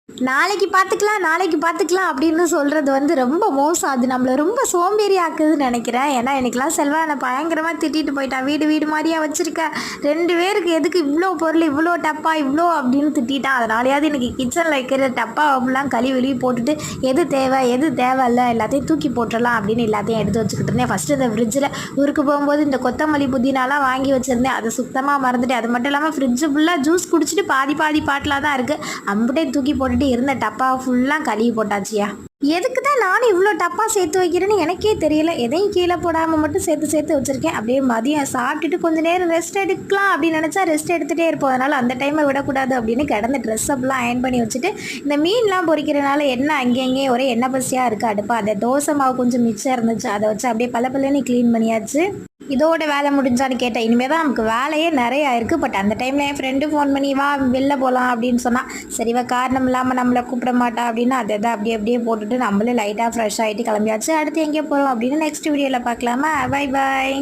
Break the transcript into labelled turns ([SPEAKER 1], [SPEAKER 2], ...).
[SPEAKER 1] நாளைக்கு பார்த்துக்கலாம் அப்படின்னு சொல்கிறது வந்து ரொம்ப மோசம். அது நம்மளை ரொம்ப சோம்பேறி ஆக்குதுன்னு நினைக்கிறேன். ஏன்னா எனக்குலாம் செல்வா என்னை பயங்கரமாக திட்டிட்டு போயிட்டான். வீடு மாதிரியாக வச்சுருக்க, 2 பேருக்கு எதுக்கு இவ்வளோ பொருள், இவ்வளோ டப்பா, இவ்வளோ அப்படின்னு திட்டான். அதனாலேயாவது எனக்கு கிச்சனில் வைக்கிற டப்பா அப்படிலாம் கழுவி போட்டுட்டு எது தேவை எது தேவையில்ல எல்லாத்தையும் தூக்கி போட்டுடலாம் அப்படின்னு எல்லாத்தையும் எடுத்து வச்சுக்கிட்டு இருந்தேன். ஃபஸ்ட்டு இந்த ஃப்ரிட்ஜில் ஊருக்கு போகும்போது இந்த கொத்தமல்லி புதினாலாம் வாங்கி வச்சுருந்தேன். அதை சுத்தமாக மறந்துட்டு, அது மட்டும் இல்லாமல் ஃப்ரிட்ஜு ஃபுல்லாக ஜூஸ் குடிச்சிட்டு பாதி பாட்டிலாக தான் இருக்குது. அம்புட்டே தூக்கி போட்டுட்டு இருந்த டப்பா ஃபுல்லாக கழுவி போட்டாச்சியா. எதுக்கு தான் நானும் இவ்வளோ டப்பா சேர்த்து வைக்கிறேன்னு எனக்கே தெரியல. எதையும் கீழே போடாமல் மட்டும் சேர்த்து வச்சுருக்கேன். அப்படியே மதியம் சாப்பிட்டுட்டு கொஞ்சம் நேரம் ரெஸ்ட் எடுக்கலாம் அப்படின்னு நினச்சா ரெஸ்ட் எடுத்துகிட்டே இருப்போம். அதனால் அந்த டைமை விடக்கூடாது அப்படின்னு கிடந்த ட்ரெஸ் அப்பெல்லாம் அயன் பண்ணி வச்சுட்டு, இந்த மீன்லாம் பொரிக்கிறனால எண்ணெய் அங்கேயே ஒரே எண்ணெய் பசியாக இருக்குது அடுப்பா. அதை தோசை மாவு கொஞ்சம் மிச்சம் இருந்துச்சு, அதை வச்சு அப்படியே பல்லன்னு க்ளீன் பண்ணியாச்சு. இதோட வேலை முடிஞ்சான்னு கேட்டேன். இனிமேல் தான் நமக்கு வேலையே நிறையா இருக்குது. பட் அந்த டைமில் என் ஃப்ரெண்டு ஃபோன் பண்ணி வா வெளில போகலாம் அப்படின்னு சொன்னால், சரிவா காரணம் இல்லாமல் நம்மளை கூப்பிட மாட்டா அப்படின்னு அதை தான் அப்படியே போட்டுட்டு நம்மளே லைட்டாக ஃப்ரெஷ் ஆகிட்டு கிளம்பியாச்சு. அடுத்து எங்கே போகிறோம் அப்படின்னு நெக்ஸ்ட் வீடியோவில் பார்க்கலாமா. Bye bye.